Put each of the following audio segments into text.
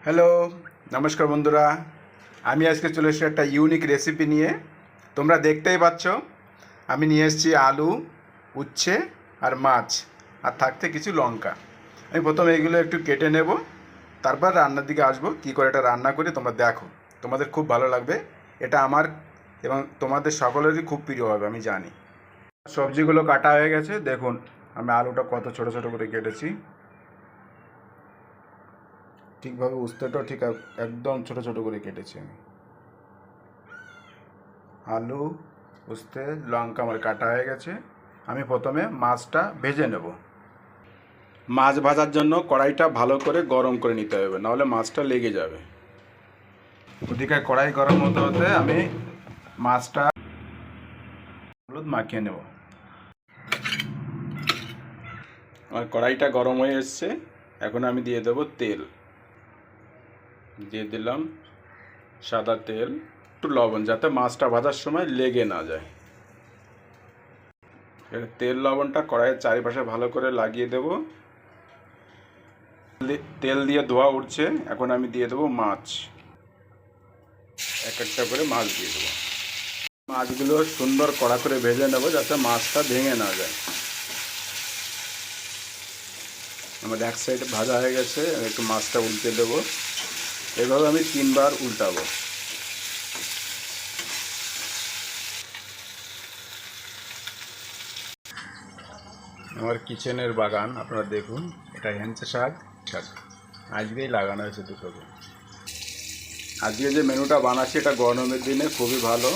Hello, নমস্কার বন্ধুরা। আমি আজকে চলে এসেছি একটা ইউনিক রেসিপি নিয়ে। তোমরা দেখতেই পাচ্ছ আমি নিয়ে এসেছি আলু, উচ্ছে আর মাছ, আর থাকতে কিছু লঙ্কা। আমি প্রথমে এগুলো একটু কেটে নেব, তারপর রান্নার দিকে আসবো। কী করে এটা রান্না করি তোমরা দেখো, তোমাদের খুব ভালো লাগবে। এটা আমার এবং তোমাদের সকলেরই খুব প্রিয় হবে আমি জানি। সবজিগুলো কাটা হয়ে গেছে, দেখুন আমি আলুটা কত ছোট ছোট করে কেটেছি। ঠিকভাবে উস্তেটাও ঠিক একদম ছোট ছোট করে কেটেছি আমি। আলু, উস্তে, লঙ্কা আমার কাটা হয়ে গেছে। আমি প্রথমে মাছটা ভেজে নেব। মাছ ভাজার জন্য কড়াইটা ভালো করে গরম করে নিতে হবে, নাহলে মাছটা লেগে যাবে। ওদিকে কড়াই গরম হতে হতে আমি মাছটা হলুদ মাখিয়ে নেব। আমার কড়াইটা গরম হয়ে এসছে, এখন আমি দিয়ে দেবো তেল। দিয়ে দিলাম সাদা তেল, একটু লবণ, যাতে মাছটা ভাজার সময় লেগে না যায়। তেল লবণটা কড়াইয়ের চারিপাশে ভালো করে লাগিয়ে দেব। তেল দিয়ে ধোয়া উঠছে, এখন আমি দিয়ে দেবো মাছ। এক একটা করে মাছ দিয়ে দেবো। মাছগুলো সুন্দর কড়া করে ভেজে নেব, যাতে মাছটা ভেঙে না যায়। আমার এক সাইড ভাজা হয়ে গেছে, একটু মাছটা উল্টে দেবো। এভাবে আমি 3বার উল্টাবো। আমার কিচেনের বাগান আপনারা দেখুন, এটা হেঞ্চে শাক। আজকেই লাগানো হয়েছে দুটোকে। আজকে যে মেনুটা বানাচ্ছি এটা গরমের দিনে খুবই ভালো।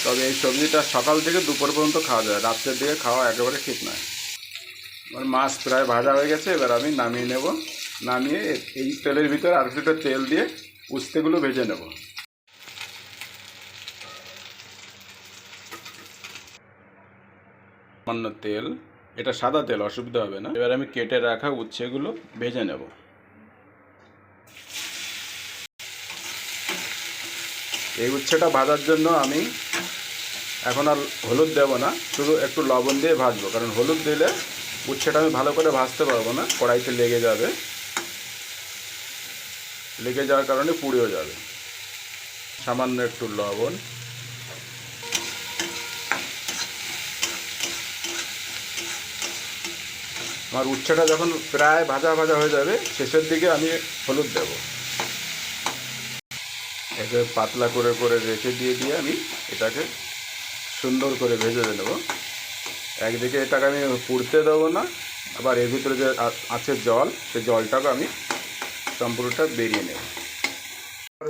তবে এই সবজিটা সকাল থেকে দুপুর পর্যন্ত খাওয়া যায়, রাত্রের দিকে খাওয়া একেবারে ঠিক নয়। আমার মাছ প্রায় ভাজা হয়ে গেছে, এবার আমি নামিয়ে নেব। নামিয়ে এই তেলের ভিতরে আর কিছুটা তেল দিয়ে উস্তেগুলো ভেজে নেব। সামান্য তেল, এটা সাদা তেল, অসুবিধা হবে না। এবার আমি কেটে রাখা উচ্ছেগুলো ভেজে নেব। এই উচ্ছেটা ভাজার জন্য আমি এখন আর হলুদ দেব না, শুধু একটু লবণ দিয়ে ভাজবো, কারণ হলুদ দিলে উচ্ছেটা আমি ভালো করে ভাজতে পারবো না, কড়াইতে লেগে যাবে। লেগে যাওয়ার কারণে পুড়েও যাবে। সামান্য একটু লবণ, আমার উচ্ছেটা যখন প্রায় ভাজা ভাজা হয়ে যাবে, শেষের দিকে আমি হলুদ দেব। একে পাতলা করে করে রেখে দিয়ে আমি এটাকে সুন্দর করে ভেজে নেব। একদিকে এটাকে আমি পুড়তে দেবো না, আবার এর ভিতরে যে আছে জল, সেই জলটাকে আমি সম্পূর্ণটা বেরিয়ে নেব।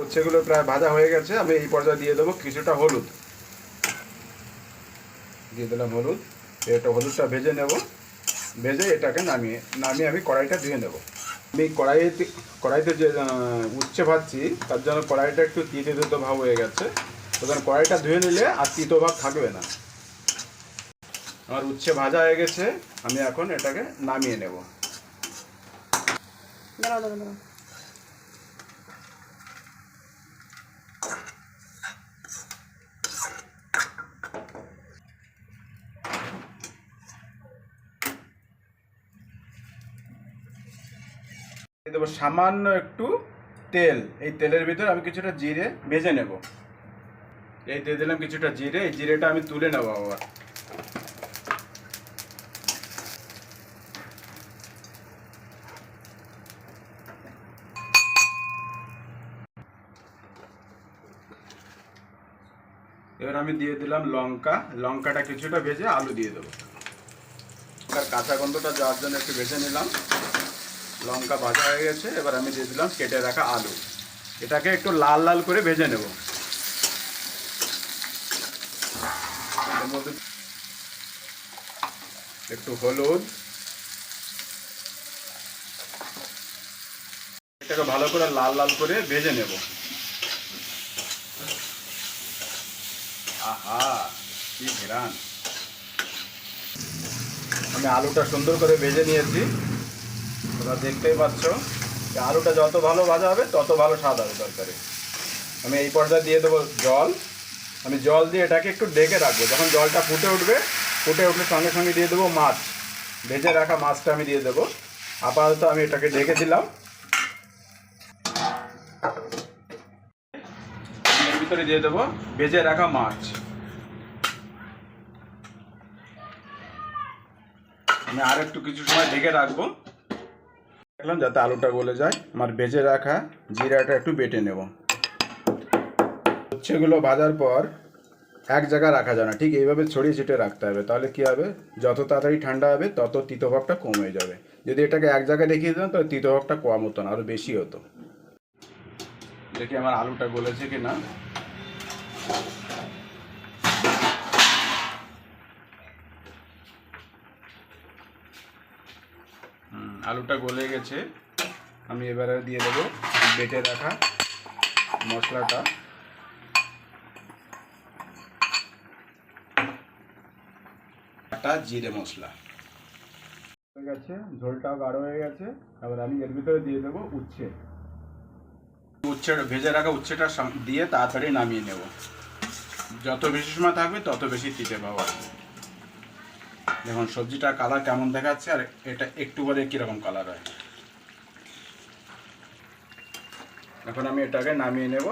উচ্ছেগুলো প্রায় ভাজা হয়ে গেছে, আমি এই পর্যায়ে দিয়ে দেবো কিছুটা হলুদ। দিয়ে দিলাম হলুদ। এটা হলুদটা ভেজে নেব। ভেজে এটাকে নামিয়ে আমি কড়াইটা ধুয়ে নেব। আমি কড়াইতে যে উচ্ছে ভাজছি, তার জন্য কড়াইটা একটু তিতো ভাব হয়ে গেছে। তখন কড়াইটা ধুয়ে নিলে আর তিতো ভাব থাকবে না। আমার উচ্ছে ভাজা হয়ে গেছে, আমি এখন এটাকে নামিয়ে নেব। দেবো সামান্য একটু তেল। এই তেলের ভিতরে আমি কিছুটা জিরে ভেজে নেব। এই দিয়ে দিলাম কিছুটা জিরে, এই জিরেটা আমি তুলে নেবো আবার। এবার আমি দিয়ে দিলাম লঙ্কা। লঙ্কাটা কিছুটা ভেজে আলু দিয়ে দেবো। তার কাঁচা গন্ধটা যাওয়ার জন্য একটু ভেজে নিলাম। লঙ্কা ভাজা হয়ে গেছে, এবার আমি দিয়ে দিলাম কেটে রাখা আলু। এটাকে একটু লাল লাল করে ভেজে নেব। এর মধ্যে একটু হলুদ, এটাকে ভালো করে লাল লাল করে ভেজে নেব। আহা, কি ঘ্রাণ! আমি আলুটা সুন্দর করে ভেজে নিয়েছি, তোমরা দেখতেই পাচ্ছ। আলুটা যত ভালো ভাজা হবে তত ভালো স্বাদ হবে তরকারি। আমি এই পর্যায়ে দিয়ে দেবো জল। আমি জল দিয়ে এটাকে একটু ঢেকে রাখবো। যখন জলটা ফুটে উঠবে সঙ্গে সঙ্গে দিয়ে দেবো মাছ। ভেজে রাখা মাছটা আমি দিয়ে দেবো। আপাতত আমি এটাকে ঢেকে দিলাম। এর ভিতরে দিয়ে দেবো ভেজে রাখা মাছ। আমি আর একটু কিছু সময় ঢেকে রাখবো, দেখলাম যাতে আলুটা গলে যায়। আমার ভেজে রাখা জিরাটা একটু বেটে নেব। উচ্ছেগুলো ভাজার পর এক জায়গায় রাখা যায় না, ঠিক এইভাবে ছড়িয়ে ছিটিয়ে রাখতে হবে। তাহলে কী হবে, যত তাড়াতাড়ি ঠান্ডা হবে তত তিতভাবটা কমে যাবে। যদি এটাকে এক জায়গায় রেখে দিতাম তাহলে তিতভাবটা কম হতো না, আরও বেশি হতো। দেখি আমার আলুটা গলেছে কি না। আলুটা গলে গেছে। আমি এবারে দিয়ে দেবো বেটে রাখা মশলাটা। একটা জিরে মশলা হয়ে গেছে, ঝোলটাও গাঢ় হয়ে গেছে। এবার আমি এর ভিতরে দিয়ে দেবো উচ্ছে। ভেজে রাখা উচ্ছেটা দিয়ে তাড়াতাড়ি নামিয়ে নেব। যত বেশি সময় থাকবে তত বেশি তিতে পাবো। দেখুন সবজিটার কালার কেমন দেখাচ্ছে, আর এটা একটু পরে কীরকম কালার হয়। এখন আমি এটাকে নামিয়ে নেব।